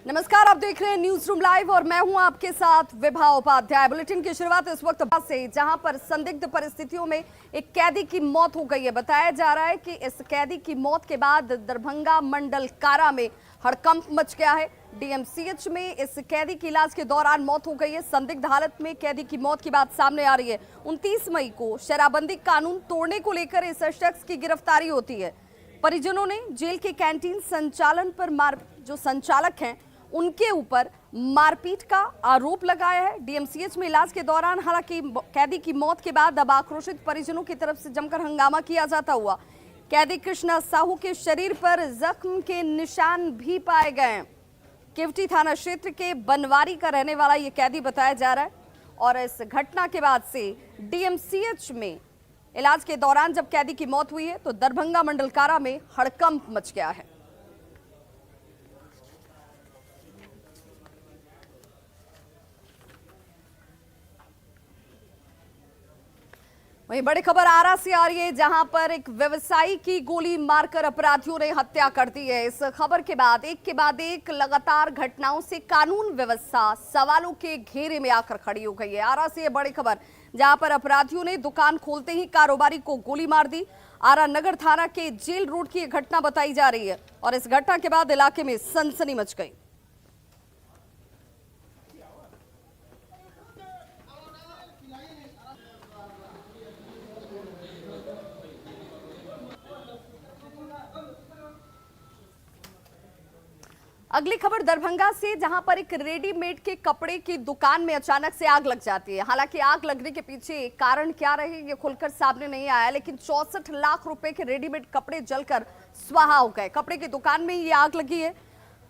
नमस्कार, आप देख रहे हैं न्यूज रूम लाइव और मैं हूं आपके साथ विभा उपाध्याय। बुलेटिन की शुरुआत इस वक्त से जहां पर संदिग्ध परिस्थितियों में एक कैदी की मौत हो गई है। बताया जा रहा है कि इस कैदी की मौत के बाद दरभंगा मंडल कारा में हड़कंप मच गया है। डीएमसीएच में इस कैदी की इलाज के दौरान मौत हो गई है। संदिग्ध हालत में कैदी की मौत की बात सामने आ रही है। 29 मई को शराबबंदी कानून तोड़ने को लेकर इस शख्स की गिरफ्तारी होती है। परिजनों ने जेल के कैंटीन संचालन पर जो संचालक हैं उनके ऊपर मारपीट का आरोप लगाया है। डीएमसीएच में इलाज के दौरान हालांकि कैदी की मौत के बाद अब आक्रोशित परिजनों की तरफ से जमकर हंगामा किया जाता हुआ कैदी कृष्णा साहू के शरीर पर जख्म के निशान भी पाए गए हैं। केवटी थाना क्षेत्र के बनवारी का रहने वाला ये कैदी बताया जा रहा है और इस घटना के बाद से डीएमसीएच में इलाज के दौरान जब कैदी की मौत हुई है तो दरभंगा मंडल कारा में हड़कंप मच गया है। वहीं बड़ी खबर आरा से आ रही है जहां पर एक व्यवसायी की गोली मारकर अपराधियों ने हत्या कर दी है। इस खबर के बाद एक लगातार घटनाओं से कानून व्यवस्था सवालों के घेरे में आकर खड़ी हो गई है। आरा से बड़ी खबर जहां पर अपराधियों ने दुकान खोलते ही कारोबारी को गोली मार दी। आरा नगर थाना के जेल रोड की घटना बताई जा रही है और इस घटना के बाद इलाके में सनसनी मच गई। अगली खबर दरभंगा से जहां पर एक रेडीमेड के कपड़े की दुकान में अचानक से आग लग जाती है। हालांकि आग लगने के पीछे कारण क्या रहे ये खुलकर सामने नहीं आया, लेकिन 64 लाख रुपए के रेडीमेड कपड़े जलकर स्वाहा हो गए। कपड़े की दुकान में ये आग लगी है।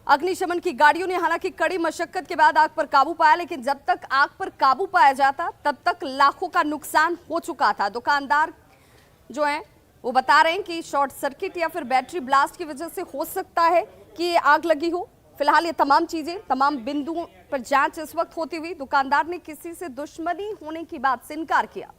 अग्निशमन की गाड़ियों ने हालांकि कड़ी मशक्कत के बाद आग पर काबू पाया, लेकिन जब तक आग पर काबू पाया जाता तब तक लाखों का नुकसान हो चुका था। दुकानदार जो है वो बता रहे हैं कि शॉर्ट सर्किट या फिर बैटरी ब्लास्ट की वजह से हो सकता है कि ये आग लगी हो। फिलहाल ये तमाम बिंदुओं पर जांच इस वक्त होती हुई दुकानदार ने किसी से दुश्मनी होने की बात से इनकार किया।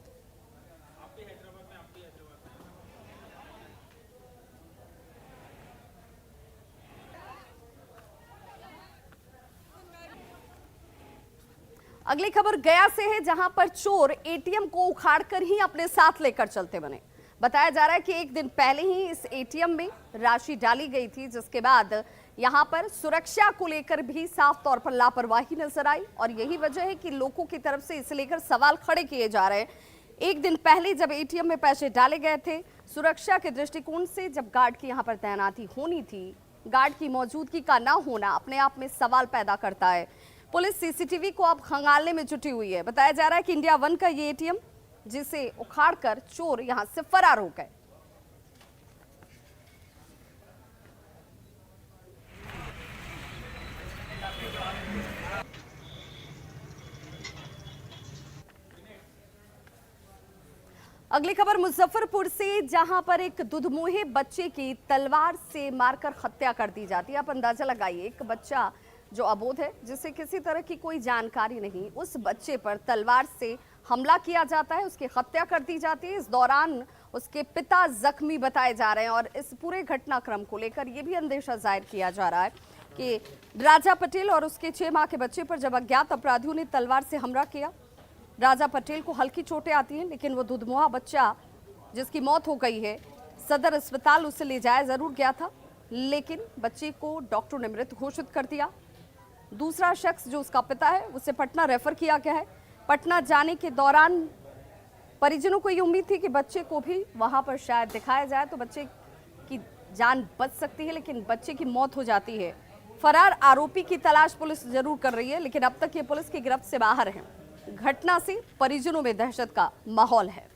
अगली खबर गया से है जहां पर चोर एटीएम को उखाड़कर ही अपने साथ लेकर चलते बने। बताया जा रहा है कि एक दिन पहले ही इस एटीएम में राशि डाली गई थी, जिसके बाद यहां पर सुरक्षा को लेकर भी साफ तौर पर लापरवाही नजर आई और यही वजह है कि लोगों की तरफ से इसे लेकर सवाल खड़े किए जा रहे हैं। एक दिन पहले जब एटीएम में पैसे डाले गए थे, सुरक्षा के दृष्टिकोण से जब गार्ड की यहां पर तैनाती होनी थी, गार्ड की मौजूदगी का ना होना अपने आप में सवाल पैदा करता है। पुलिस सीसीटीवी को अब खंगालने में जुटी हुई है। बताया जा रहा है कि इंडिया 1 का ये एटीएम जिसे उखाड़कर चोर यहां से फरार हो गए। अगली खबर मुजफ्फरपुर से जहां पर एक दुधमुहे बच्चे की तलवार से मारकर हत्या कर दी जाती है। आप अंदाजा लगाइए, एक बच्चा जो अबोध है, जिसे किसी तरह की कोई जानकारी नहीं, उस बच्चे पर तलवार से हमला किया जाता है, उसकी हत्या कर दी जाती है। इस दौरान उसके पिता जख्मी बताए जा रहे हैं और इस पूरे घटनाक्रम को लेकर यह भी अंदेशा जाहिर किया जा रहा है कि राजा पटेल और उसके 6 माह के बच्चे पर जब अज्ञात अपराधियों ने तलवार से हमला किया, राजा पटेल को हल्की चोटें आती हैं, लेकिन वो दुधमुहा बच्चा जिसकी मौत हो गई है, सदर अस्पताल उसे ले जाया जरूर गया था, लेकिन बच्चे को डॉक्टर ने मृत घोषित कर दिया। दूसरा शख्स जो उसका पिता है उसे पटना रेफर किया गया है। पटना जाने के दौरान परिजनों को ये उम्मीद थी कि बच्चे को भी वहां पर शायद दिखाया जाए तो बच्चे की जान बच सकती है, लेकिन बच्चे की मौत हो जाती है। फरार आरोपी की तलाश पुलिस जरूर कर रही है, लेकिन अब तक ये पुलिस की गिरफ्त से बाहर है। घटना से परिजनों में दहशत का माहौल है।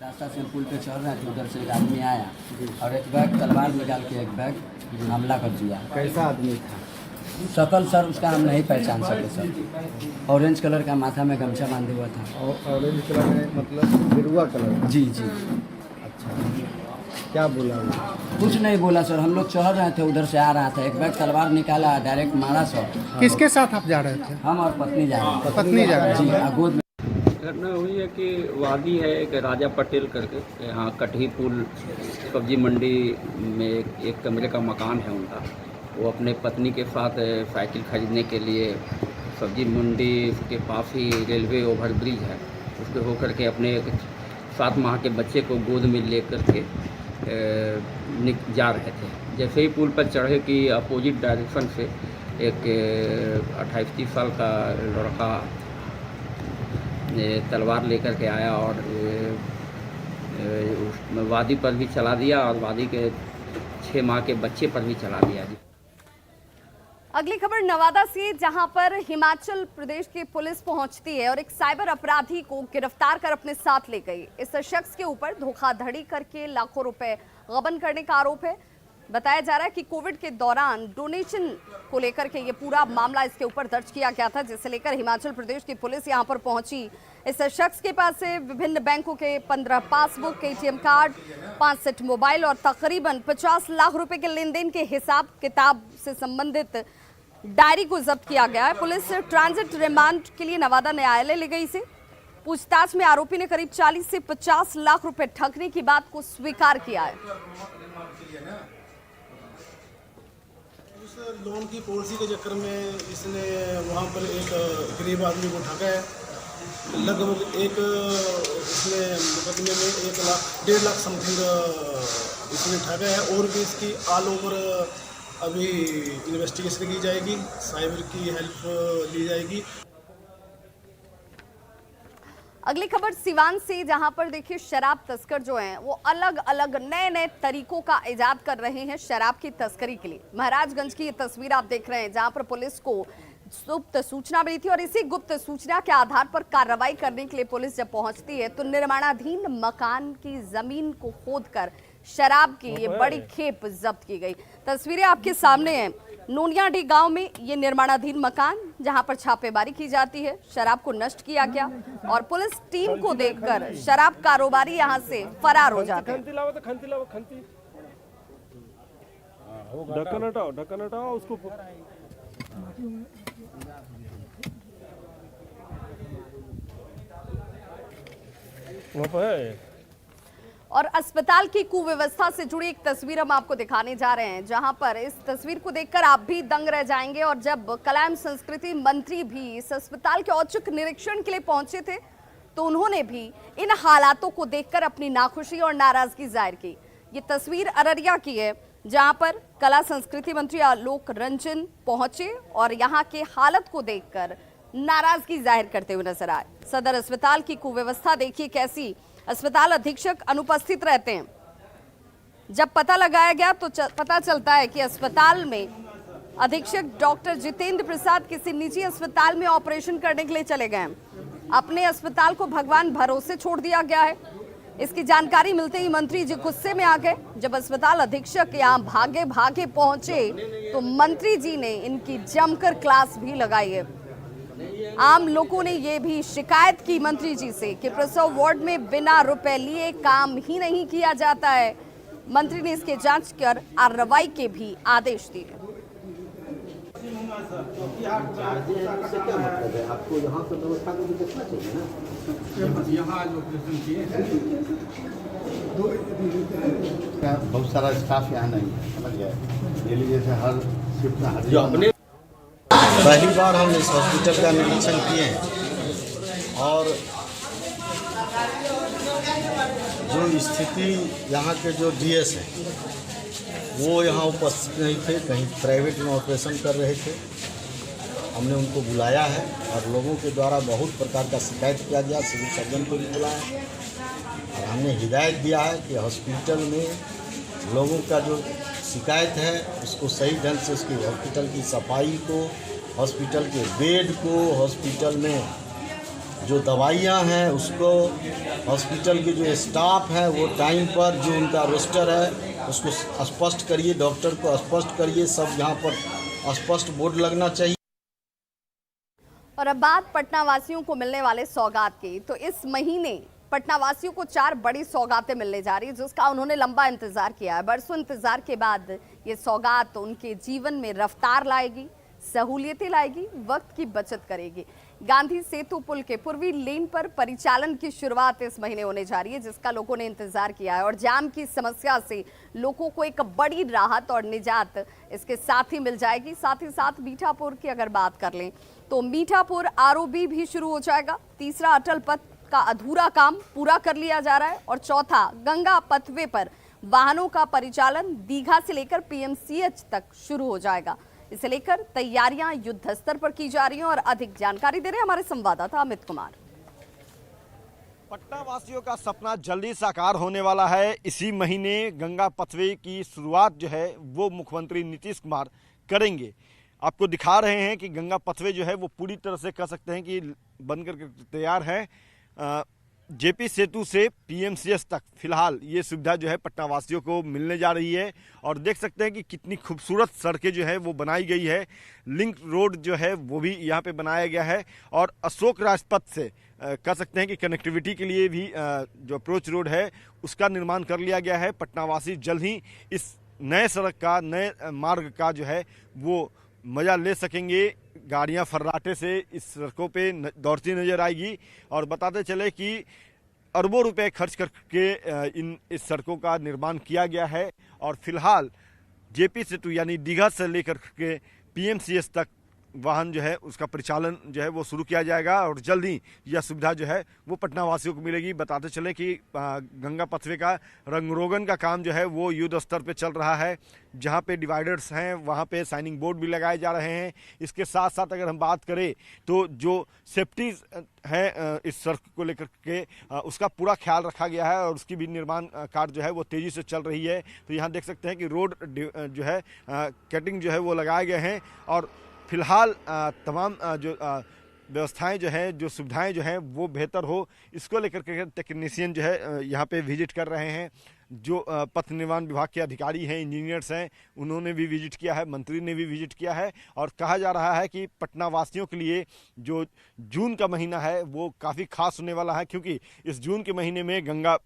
रास्ता से पुल पे चढ़ रहे थे, उधर से एक आदमी आया और एक बैग तलवार निकाल के एक बैग हमला कर दिया। कैसा आदमी था? शकल सर उसका हम नहीं पहचान सके सर। ऑरेंज कलर का माथा में गमछा बांधे हुआ था। ऑरेंज कलर में मतलब गेरुआ कलर? जी जी। अच्छा, क्या बोला वो? कुछ नहीं बोला सर। हम लोग चढ़ रहे थे, उधर से आ रहा था, एक बैग तलवार निकाला, डायरेक्ट मारा सर। किसके साथ आप जा रहे थे? हम और पत्नी जा रहे थे। पत्नी जा रहे जी, गोद में। घटना हुई है कि वादी है एक राजा पटेल करके, यहाँ कटही पुल सब्जी मंडी में एक कमरे का मकान है उनका। वो अपने पत्नी के साथ साइकिल खरीदने के लिए सब्जी मंडी के पास ही रेलवे ओवरब्रिज है, उसके होकर के अपने 7 माह के बच्चे को गोद में लेकर के जा रहे थे। जैसे ही पुल पर चढ़े कि अपोजिट डायरेक्शन से एक 28-30 साल का लड़का तलवार लेकर के आया और वादी पर भी चला दिया और वादी के 6 माह के बच्चे पर भी चला दिया। अगली खबर नवादा से, जहां पर हिमाचल प्रदेश की पुलिस पहुंचती है और एक साइबर अपराधी को गिरफ्तार कर अपने साथ ले गई। इस शख्स के ऊपर धोखाधड़ी करके लाखों रुपए गबन करने का आरोप है। बताया जा रहा है कि कोविड के दौरान डोनेशन को लेकर के ये पूरा मामला इसके ऊपर दर्ज किया गया था, जिसे लेकर हिमाचल प्रदेश की पुलिस यहां पर पहुंची। इस शख्स के पास से विभिन्न बैंकों के 15 passbook, ATM card, 5 set mobile और तकरीबन 50 लाख रुपए के लेन देन के हिसाब किताब से संबंधित डायरी को जब्त किया गया है। पुलिस ट्रांजिट रिमांड के लिए नवादा न्यायालय ले गई। इसे पूछताछ में आरोपी ने करीब 40 से 50 लाख रुपए ठगने की बात को स्वीकार किया है। उस लोन की पॉलिसी के चक्कर में इसने वहाँ पर एक गरीब आदमी को ठगा है। लगभग इसने मुकदमे में 1 लाख समथिंग इसने ठगा है और भी इसकी ऑल ओवर अभी इन्वेस्टिगेशन की जाएगी, साइबर की हेल्प ली जाएगी। अगली खबर सिवान से, जहां पर देखिए शराब तस्कर जो हैं वो अलग अलग नए तरीकों का इजाद कर रहे हैं शराब की तस्करी के लिए। महाराजगंज की ये तस्वीर आप देख रहे हैं, जहां पर पुलिस को गुप्त सूचना मिली थी और इसी गुप्त सूचना के आधार पर कार्रवाई करने के लिए पुलिस जब पहुंचती है तो निर्माणाधीन मकान की जमीन को खोदकर शराब की ये बड़ी खेप जब्त की गई। तस्वीरें आपके सामने हैं। नोनियाडी गांव में ये निर्माणाधीन मकान, जहां पर छापेमारी की जाती है, शराब को नष्ट किया गया और पुलिस टीम को देखकर शराब कारोबारी यहां से फरार हो जाते हैं। ढक्कन हटाओ उसको। वहाँ पे और अस्पताल की कुव्यवस्था से जुड़ी एक तस्वीर हम आपको दिखाने जा रहे हैं, जहां पर इस तस्वीर को देखकर आप भी दंग रह जाएंगे। और जब कला एवं संस्कृति मंत्री भी इस अस्पताल के औचक निरीक्षण के लिए पहुंचे थे तो उन्होंने भी इन हालातों को देखकर अपनी नाखुशी और नाराजगी जाहिर की। ये तस्वीर अररिया की है, जहां पर कला संस्कृति मंत्री आलोक रंजन पहुंचे और यहाँ के हालत को देखकर नाराजगी जाहिर करते हुए नजर आए। सदर अस्पताल की कुव्यवस्था देखिए कैसी, अस्पताल अधीक्षक अनुपस्थित रहते हैं। जब पता लगाया गया तो पता चलता है कि अस्पताल में अधीक्षक डॉक्टर जितेंद्र प्रसाद किसी निजी अस्पताल में ऑपरेशन करने के लिए चले गए। अपने अस्पताल को भगवान भरोसे छोड़ दिया गया है। इसकी जानकारी मिलते ही मंत्री जी गुस्से में आ गए। जब अस्पताल अधीक्षक यहाँ भागे भागे पहुंचे तो मंत्री जी ने इनकी जमकर क्लास भी लगाई है। आम लोगों ने ये भी शिकायत की मंत्री जी से कि प्रसव वार्ड में बिना रुपए लिए काम ही नहीं किया जाता है। मंत्री ने इसके जांच कर कार्रवाई के भी आदेश दिए। आपको यहाँ पर व्यवस्था को भी देखना चाहिए ना। बहुत सारा स्टाफ यहाँ नहीं है, समझ गए। डेली जैसे हर शिफ्ट में हाजिर। पहली बार हम इस हॉस्पिटल का निरीक्षण किए हैं और जो स्थिति यहाँ के जो डीएस हैं वो यहाँ उपस्थित नहीं थे, कहीं प्राइवेट में ऑपरेशन कर रहे थे। हमने उनको बुलाया है और लोगों के द्वारा बहुत प्रकार का शिकायत किया गया, सिविल सर्जन को भी बुलाया और हमने हिदायत दिया है कि हॉस्पिटल में लोगों का जो शिकायत है उसको सही ढंग से, उसकी हॉस्पिटल की सफाई को, हॉस्पिटल के बेड को, हॉस्पिटल में जो दवाइयाँ हैं उसको, हॉस्पिटल के जो स्टाफ है वो टाइम पर जो उनका रोस्टर है उसको स्पष्ट करिए, डॉक्टर को स्पष्ट करिए, सब यहाँ पर स्पष्ट बोर्ड लगना चाहिए। और अब बात पटना वासियों को मिलने वाले सौगात की, तो इस महीने पटना वासियों को 4 बड़ी सौगातें मिलने जा रही है, जिसका उन्होंने लंबा इंतजार किया है। बरसों इंतजार के बाद ये सौगात उनके जीवन में रफ्तार लाएगी, सहूलियतें लाएगी, वक्त की बचत करेगी। गांधी सेतु पुल के पूर्वी लेन पर परिचालन की शुरुआत इस महीने होने जा रही है, जिसका लोगों ने इंतजार किया है और जाम की समस्या से लोगों को एक बड़ी राहत और निजात इसके साथ ही मिल जाएगी। साथ ही साथ मीठापुर की अगर बात कर लें तो मीठापुर आरओबी भी शुरू हो जाएगा। तीसरा अटल पथ का अधूरा काम पूरा कर लिया जा रहा है और चौथा गंगा पथवे पर वाहनों का परिचालन दीघा से लेकर पीएमसीएच तक शुरू हो जाएगा। इसे लेकर तैयारियां युद्ध स्तर पर की जा रही हैं और अधिक जानकारी दे रहे हैं हमारे संवाददाता अमित कुमार। पटना वासियों का सपना जल्दी साकार होने वाला है। इसी महीने गंगा पथवे की शुरुआत जो है वो मुख्यमंत्री नीतीश कुमार करेंगे। आपको दिखा रहे हैं कि गंगा पथवे जो है वो पूरी तरह से कह सकते हैं कि बनकर के तैयार है। जेपी सेतु से पीएमसीएच तक फिलहाल ये सुविधा जो है पटना वासियों को मिलने जा रही है और देख सकते हैं कि कितनी खूबसूरत सड़कें जो है वो बनाई गई है। लिंक रोड जो है वो भी यहाँ पे बनाया गया है और अशोक राजपथ से कह सकते हैं कि कनेक्टिविटी के लिए भी जो अप्रोच रोड है उसका निर्माण कर लिया गया है। पटना वासी जल्द ही इस नए सड़क का, नए मार्ग का जो है वो मज़ा ले सकेंगे। गाड़ियां फर्राटे से इस सड़कों पे दौड़ती नजर आएगी और बताते चले कि अरबों रुपए खर्च करके इस सड़कों का निर्माण किया गया है और फिलहाल जेपी सेतु यानी दीघा से लेकर के पीएमसीएच तक वाहन जो है उसका परिचालन जो है वो शुरू किया जाएगा और जल्द ही यह सुविधा जो है वो पटना वासियों को मिलेगी। बताते चले कि गंगा पथवे का रंगरोगन का काम जो है वो युद्ध स्तर पे चल रहा है। जहाँ पे डिवाइडर्स हैं वहाँ पे साइनिंग बोर्ड भी लगाए जा रहे हैं। इसके साथ साथ अगर हम बात करें तो जो सेफ्टी है इस सड़क को लेकर के उसका पूरा ख्याल रखा गया है और उसकी भी निर्माण कार्य जो है वो तेज़ी से चल रही है। तो यहाँ देख सकते हैं कि रोड जो है कटिंग जो है वो लगाए गए हैं और फिलहाल तमाम जो व्यवस्थाएं जो हैं, जो सुविधाएं जो हैं वो बेहतर हो, इसको लेकर के टेक्नीशियन जो है यहाँ पे विजिट कर रहे हैं। जो पथ निर्माण विभाग के अधिकारी हैं, इंजीनियर्स हैं, उन्होंने भी विजिट किया है, मंत्री ने भी विजिट किया है और कहा जा रहा है कि पटना वासियों के लिए जो जून का महीना है वो काफ़ी खास होने वाला है, क्योंकि इस जून के महीने में गंगा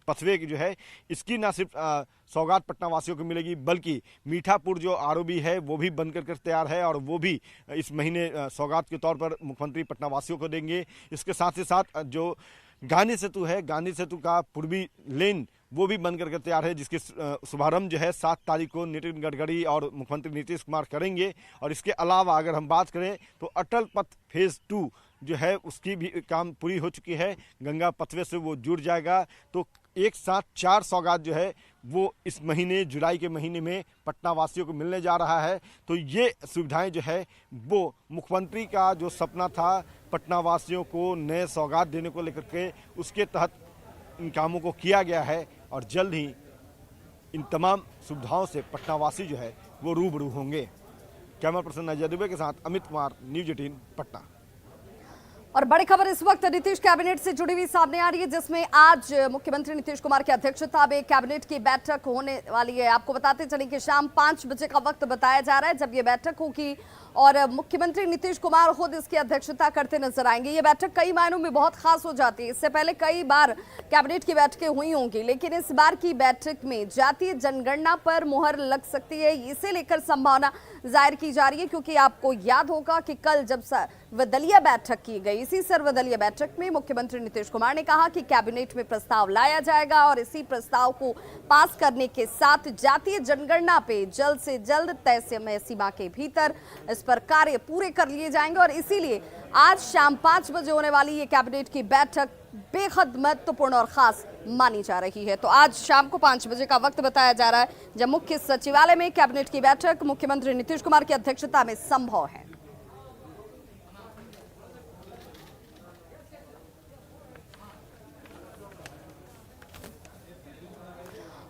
पथवे की जो है इसकी न सिर्फ सौगात पटना वासियों को मिलेगी बल्कि मीठापुर जो आरओबी है वो भी बनकर कर तैयार है और वो भी इस महीने सौगात के तौर पर मुख्यमंत्री पटना वासियों को देंगे। इसके साथ ही साथ जो गांधी सेतु है, गांधी सेतु का पूर्वी लेन वो भी बन करके तैयार है, जिसके शुभारंभ जो है 7 तारीख को नितिन गडकरी और मुख्यमंत्री नीतीश कुमार करेंगे। और इसके अलावा अगर हम बात करें तो अटल पथ फेज़ 2 जो है उसकी भी काम पूरी हो चुकी है, गंगा पथवे से वो जुड़ जाएगा। तो एक साथ 4 सौगात जो है वो इस महीने जुलाई के महीने में पटना वासियों को मिलने जा रहा है। तो ये सुविधाएं जो है वो मुख्यमंत्री का जो सपना था पटना वासियों को नए सौगात देने को लेकर के, उसके तहत इन कामों को किया गया है और जल्द ही इन तमाम सुविधाओं से पटना वासी जो है वो रूबरू होंगे। कैमरा पर्सन अजय दुबे के साथ अमित कुमार, न्यूज़ 18 पटना। और बड़ी खबर इस वक्त नीतीश कैबिनेट से जुड़ी हुई सामने आ रही है, जिसमें आज मुख्यमंत्री नीतीश कुमार की अध्यक्षता में कैबिनेट की बैठक होने वाली है। आपको बताते चलें कि शाम 5 बजे का वक्त बताया जा रहा है जब ये बैठक होगी और मुख्यमंत्री नीतीश कुमार खुद इसकी अध्यक्षता करते नजर आएंगे। ये बैठक कई मायनों में बहुत खास हो जाती है। इससे पहले कई बार कैबिनेट की बैठकें हुई होंगी, लेकिन इस बार की बैठक में जातीय जनगणना पर मुहर लग सकती है, इसे लेकर संभावना जाहिर की जा रही है। क्योंकि आपको याद होगा कि कल जब सर्वदलीय बैठक की गई, इसी सर्वदलीय बैठक में मुख्यमंत्री नीतीश कुमार ने कहा कि कैबिनेट में प्रस्ताव लाया जाएगा और इसी प्रस्ताव को पास करने के साथ जातीय जनगणना पे जल्द से जल्द तय समय सीमा के भीतर इस पर कार्य पूरे कर लिए जाएंगे। और इसीलिए आज शाम 5 बजे होने वाली ये कैबिनेट की बैठक बेहद महत्वपूर्ण और खास मानी जा रही है। तो आज शाम को 5 बजे का वक्त बताया जा रहा है जब मुख्य सचिवालय में कैबिनेट की बैठक मुख्यमंत्री नीतीश कुमार की अध्यक्षता में संभव है।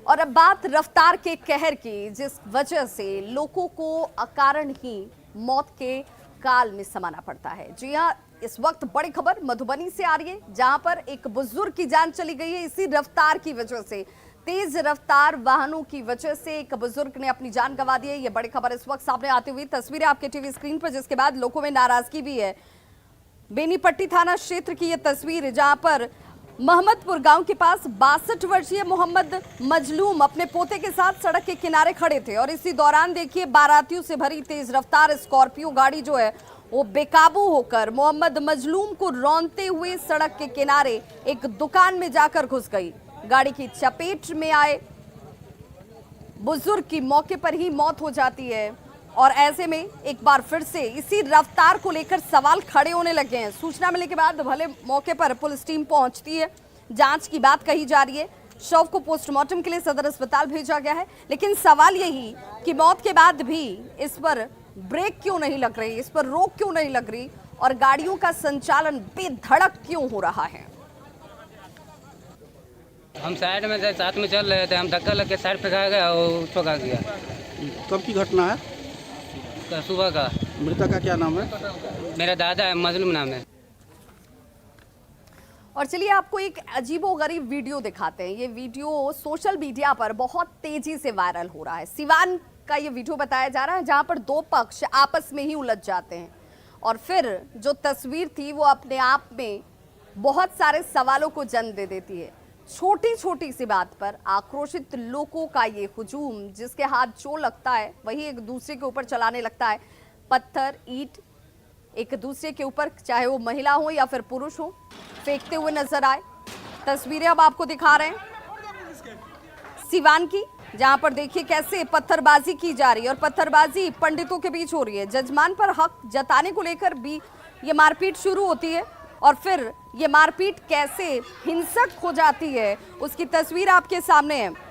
और अब बात रफ्तार के कहर की, जिस वजह से लोगों को अकारण ही मौत के काल में समाना पड़ता है। जी हां, इस वक्त बड़ी खबर मधुबनी से आ रही है, जहां पर एक बुजुर्ग की जान चली गई है इसी रफ्तार की वजह से। तेज रफ्तार वाहनों की वजह से एक बुजुर्ग ने अपनी जान गंवा दी है। ये बड़ी खबर इस वक्त सामने आती हुई तस्वीरें आपके टीवी स्क्रीन पर, जिसके बाद लोगों में नाराजगी भी है। बेनीपट्टी थाना क्षेत्र की ये तस्वीर, जहां पर मोहम्मदपुर गांव के पास 62 वर्षीय मोहम्मद मजलूम अपने पोते के साथ सड़क के किनारे खड़े थे और इसी दौरान देखिए बारातियों से भरी तेज रफ्तार स्कॉर्पियो गाड़ी जो है वो बेकाबू होकर मोहम्मद मजलूम को रौंदते हुए सड़क के किनारे एक दुकान में जाकर घुस गई। गाड़ी की चपेट में आए बुजुर्ग की मौके पर ही मौत हो जाती है और ऐसे में एक बार फिर से इसी रफ्तार को लेकर सवाल खड़े होने लगे हैं। सूचना मिलने के बाद भले मौके पर पुलिस टीम पहुंचती है, जांच की बात कही जा रही है, शव को पोस्टमार्टम के लिए सदर अस्पताल भेजा गया है, लेकिन सवाल यही कि मौत के बाद भी इस पर ब्रेक क्यों नहीं लग रही, इस पर रोक क्यों नहीं लग रही और गाड़ियों का संचालन बेधड़क क्यों हो रहा है। हम साइड में थे, साथ में चल रहे थे, हम धक्का लग के साइड पे खा गया और ठोका गया। कब की घटना है? सुबह का। मृतक का क्या नाम है? मेरा दादा है, मजलूम नाम है। और चलिए आपको एक अजीबोगरीब वीडियो दिखाते हैं। ये वीडियो सोशल मीडिया पर बहुत तेजी से वायरल हो रहा है। सिवान का ये वीडियो बताया जा रहा है जहां पर दो पक्ष आपस में ही उलझ जाते हैं और फिर जो तस्वीर थी वो अपने आप में बहुत सारे सवालों को जन्म दे देती है। छोटी छोटी सी बात पर आक्रोशित लोगों का ये हुजूम, जिसके हाथ जो लगता है वही एक दूसरे के ऊपर चलाने लगता है। पत्थर, ईंट एक दूसरे के ऊपर, चाहे वो महिला हो या फिर पुरुष हो, फेंकते हुए नजर आए। तस्वीरें अब आपको दिखा रहे हैं सिवान की, जहां पर देखिए कैसे पत्थरबाजी की जा रही है और पत्थरबाजी पंडितों के बीच हो रही है। जजमान पर हक जताने को लेकर भी ये मारपीट शुरू होती है और फिर ये मारपीट कैसे हिंसक हो जाती है उसकी तस्वीर आपके सामने है।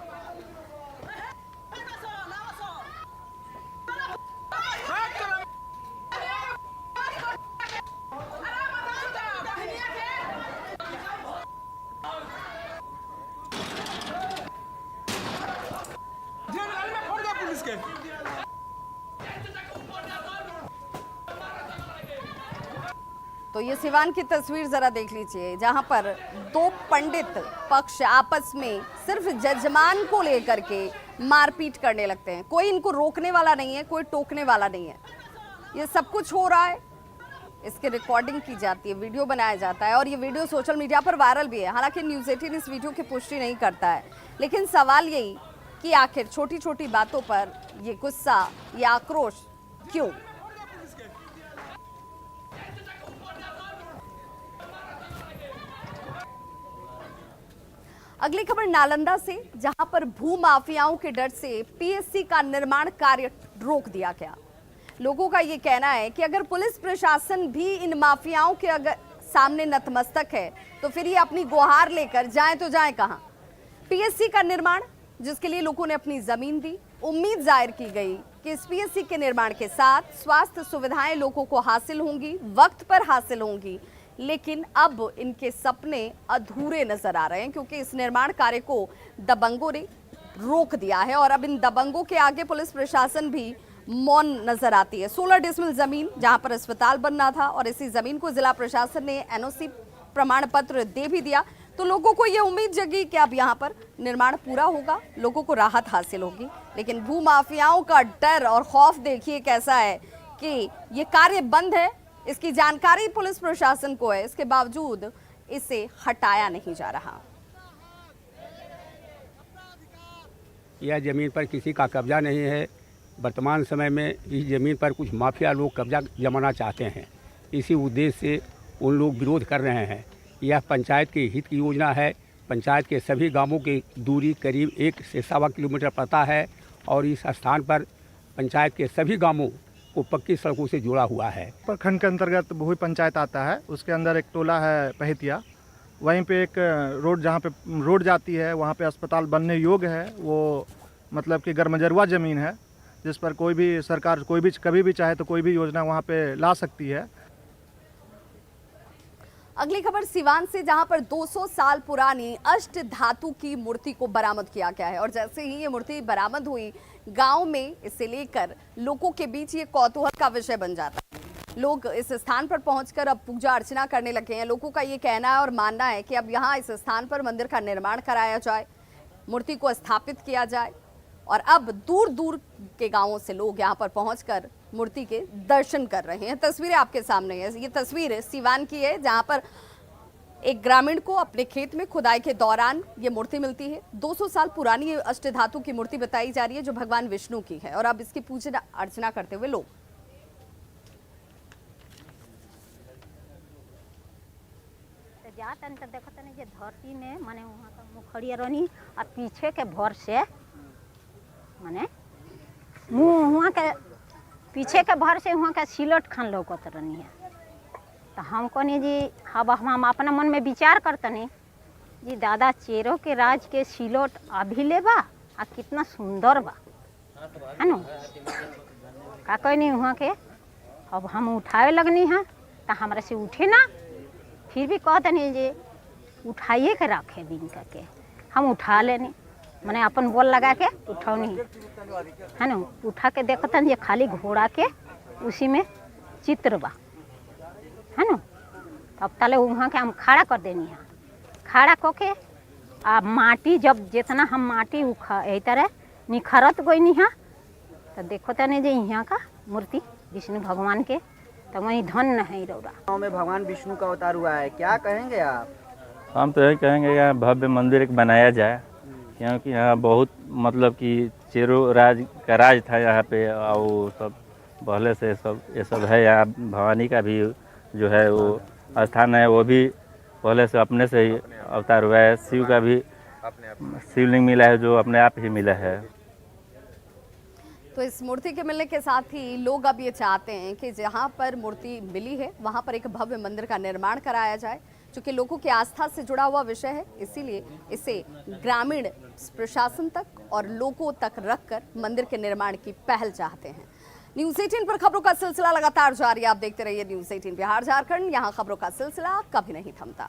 तो ये सिवान की तस्वीर जरा देख लीजिए जहां पर दो पंडित पक्ष आपस में सिर्फ जजमान को लेकर के मारपीट करने लगते हैं। कोई इनको रोकने वाला नहीं है, कोई टोकने वाला नहीं है। ये सब कुछ हो रहा है, इसकी रिकॉर्डिंग की जाती है, वीडियो बनाया जाता है और ये वीडियो सोशल मीडिया पर वायरल भी है। हालांकि न्यूज़ 18 इस वीडियो की पुष्टि नहीं करता है, लेकिन सवाल यही कि आखिर छोटी छोटी बातों पर ये गुस्सा, ये आक्रोश क्यों। अगली खबर नालंदा से, जहां पर भू माफियाओं के डर से पीएससी का निर्माण कार्य रोक दिया गया। लोगों का ये कहना है कि अगर पुलिस प्रशासन भी इन माफियाओं के अगर सामने नतमस्तक है तो फिर ये अपनी गुहार लेकर जाएं तो जाएं कहां। पीएससी का निर्माण, जिसके लिए लोगों ने अपनी जमीन दी, उम्मीद जाहिर की गई कि इस पीएससी के निर्माण के साथ स्वास्थ्य सुविधाएं लोगों को हासिल होंगी, वक्त पर हासिल होंगी, लेकिन अब इनके सपने अधूरे नजर आ रहे हैं क्योंकि इस निर्माण कार्य को दबंगों ने रोक दिया है और अब इन दबंगों के आगे पुलिस प्रशासन भी मौन नजर आती है। 16 डिसमिल जमीन जहां पर अस्पताल बनना था और इसी जमीन को जिला प्रशासन ने एनओसी प्रमाण पत्र दे भी दिया, तो लोगों को ये उम्मीद जगी कि अब यहाँ पर निर्माण पूरा होगा, लोगों को राहत हासिल होगी। लेकिन भू माफियाओं का डर और खौफ देखिए कैसा है कि ये कार्य बंद है, इसकी जानकारी पुलिस प्रशासन को है, इसके बावजूद इसे हटाया नहीं जा रहा। यह जमीन पर किसी का कब्जा नहीं है। वर्तमान समय में इस जमीन पर कुछ माफिया लोग कब्जा जमाना चाहते हैं। इसी उद्देश्य से उन लोग विरोध कर रहे हैं। यह पंचायत के हित की योजना है। पंचायत के सभी गांवों की दूरी करीब 1 से 1.25 किलोमीटर पड़ता है और इस स्थान पर पंचायत के सभी गांवों को पक्की सड़कों से जुड़ा हुआ है। प्रखंड के अंतर्गत भोई पंचायत आता है, उसके अंदर एक टोला है पहतिया, वहीं पे एक रोड, जहाँ पे रोड जाती है वहाँ पे अस्पताल बनने योग्य है। वो मतलब कि गरमजरुआ ज़मीन है जिस पर कोई भी सरकार कोई भी कभी भी चाहे तो कोई भी योजना वहाँ पे ला सकती है। अगली खबर सिवान से, जहां पर 200 साल पुरानी अष्ट धातु की मूर्ति को बरामद किया गया है और जैसे ही ये मूर्ति बरामद हुई, गांव में इसे लेकर लोगों के बीच ये कौतूहल का विषय बन जाता है। लोग इस स्थान पर पहुंचकर अब पूजा अर्चना करने लगे हैं। लोगों का ये कहना है और मानना है कि अब यहाँ इस स्थान पर मंदिर का निर्माण कराया जाए, मूर्ति को स्थापित किया जाए और अब दूर दूर के गांवों से लोग यहाँ पर पहुंचकर मूर्ति के दर्शन कर रहे हैं। तस्वीरें आपके सामने है। ये तस्वीर सिवान की है जहाँ पर एक ग्रामीण को अपने खेत में खुदाई के दौरान ये मूर्ति मिलती है। 200 साल पुरानी अष्टधातु की मूर्ति बताई जा रही है जो भगवान विष्णु की है और अब इसकी पूजा अर्चना करते हुए लोग जातन तो देखो तनी जे धरती में माने वहाँ का मुखड़िया रहनी और पीछे के भर से माने मुँह वहाँ के पीछे के भर से वहाँ का सिलट खान लौकत रहनी है। तो हमको नहीं जी अब हम अपना मन में विचार करतनी जी दादा चेरों के राज के सिलट अभी ले बा आ कितना सुंदर बा है न का कोई नहीं वहाँ के अब हम उठाए लगनी है तो हमारे से उठे ना फिर भी कहते नहीं जे उठाइए के रखे दिन करके हम उठा लेनी मैंने अपन बोल लगा के उठौनी है ना उठा के देखतन ये खाली घोड़ा के उसी में चित्र बा है ना अब तले वहाँ के हम खड़ा कर देनी है खड़ा करके आ माटी जब जितना हम माटी यही तरह निखरत गई नहीं है तो देखो तने जे यहाँ का मूर्ति विष्णु भगवान के तो वही धन है रौरा गाँव में भगवान विष्णु का अवतार हुआ है, क्या कहेंगे आप? हम तो यही कहेंगे यहाँ भव्य मंदिर एक बनाया जाए, क्योंकि यहाँ बहुत मतलब कि चेरो राज का राज था यहाँ पे, और वो सब पहले से सब ये सब है। यहाँ भवानी का भी जो है वो स्थान है, वो भी पहले से अपने से ही अवतार हुआ है। शिव का भी शिवलिंग मिला है जो अपने आप ही मिला है। तो इस मूर्ति के मिलने के साथ ही लोग अब ये चाहते हैं कि जहाँ पर मूर्ति मिली है वहाँ पर एक भव्य मंदिर का निर्माण कराया जाए, क्योंकि लोगों की आस्था से जुड़ा हुआ विषय है। इसीलिए इसे ग्रामीण प्रशासन तक और लोगों तक रखकर मंदिर के निर्माण की पहल चाहते हैं। न्यूज़ 18 पर खबरों का सिलसिला लगातार जारी, आप देखते रहिए न्यूज़ 18 बिहार झारखंड। यहाँ खबरों का सिलसिला कभी नहीं थमता।